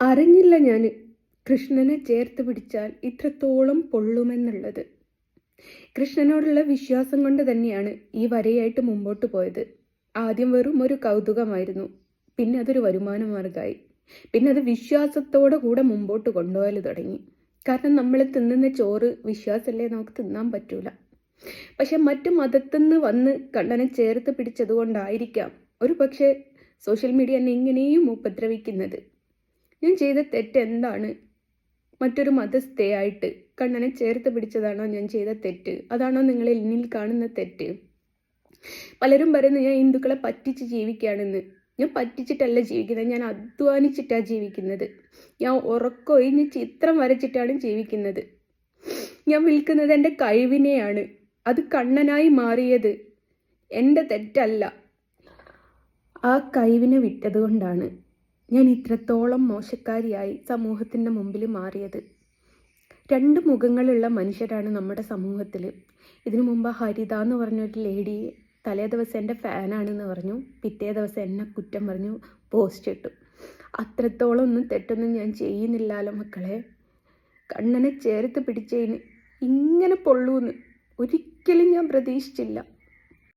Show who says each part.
Speaker 1: അറിഞ്ഞില്ല ഞാൻ കൃഷ്ണനെ ചേർത്ത് പിടിച്ചാൽ ഇത്രത്തോളം പൊള്ളുമെന്നുള്ളത്. കൃഷ്ണനോടുള്ള വിശ്വാസം കൊണ്ട് തന്നെയാണ് ഈ വരയായിട്ട് മുമ്പോട്ട് പോയത്. ആദ്യം വെറും ഒരു കൗതുകമായിരുന്നു, പിന്നെ അതൊരു വരുമാന മാർഗമായി, പിന്നെ അത് വിശ്വാസത്തോടെ കൂടെ മുമ്പോട്ട് കൊണ്ടുപോകൽ തുടങ്ങി. കാരണം നമ്മൾ തിന്നുന്ന ചോറ് വിശ്വാസമല്ലേ നമുക്ക് തിന്നാൻ പറ്റൂല. പക്ഷെ മറ്റു മതത്തിൽ നിന്ന് വന്ന് കണ്ണനെ ചേർത്ത് പിടിച്ചതുകൊണ്ടായിരിക്കാം ഒരു പക്ഷേ സോഷ്യൽ മീഡിയ എന്നെ ഇങ്ങനെയും ഉപദ്രവിക്കുന്നത്. ഞാൻ ചെയ്ത തെറ്റ് എന്താണ്? മറ്റൊരു മതസ്ഥയായിട്ട് കണ്ണനെ ചേർത്ത് പിടിച്ചതാണോ ഞാൻ ചെയ്ത തെറ്റ്? അതാണോ നിങ്ങൾ എന്നിൽ കാണുന്ന തെറ്റ്? പലരും പറയുന്നു ഞാൻ ഹിന്ദുക്കളെ പറ്റിച്ച് ജീവിക്കുകയാണെന്ന്. ഞാൻ പറ്റിച്ചിട്ടല്ല ജീവിക്കുന്നത്, ഞാൻ അധ്വാനിച്ചിട്ടാണ് ജീവിക്കുന്നത്. ഞാൻ ഉറക്കൊഴിഞ്ഞ് ചിത്രം വരച്ചിട്ടാണ് ജീവിക്കുന്നത്. ഞാൻ വിൽക്കുന്നത് എൻ്റെ കഴിവിനെയാണ്. അത് കണ്ണനായി മാറിയത് എൻ്റെ തെറ്റല്ല. ആ കഴിവിനെ വിറ്റതുകൊണ്ടാണ് ഞാൻ ഇത്രത്തോളം മോശക്കാരിയായി സമൂഹത്തിൻ്റെ മുമ്പിൽ മാറിയത്. രണ്ട് മുഖങ്ങളുള്ള മനുഷ്യരാണ് നമ്മുടെ സമൂഹത്തിൽ. ഇതിനു മുമ്പ് ഹരിത എന്ന് പറഞ്ഞൊരു ലേഡി തലേ ദിവസം എൻ്റെ ഫാനാണെന്ന് പറഞ്ഞു, പിറ്റേ ദിവസം എന്നെ കുറ്റം പറഞ്ഞു പോസ്റ്റ് ഇട്ടു. അത്രത്തോളം ഒന്നും തെറ്റൊന്നും ഞാൻ ചെയ്യുന്നില്ലല്ലോ മക്കളെ. കണ്ണനെ ചേർത്ത് പിടിച്ചതിന് ഇങ്ങനെ പൊള്ളൂന്ന് ഒരിക്കലും ഞാൻ പ്രതീക്ഷിച്ചില്ല.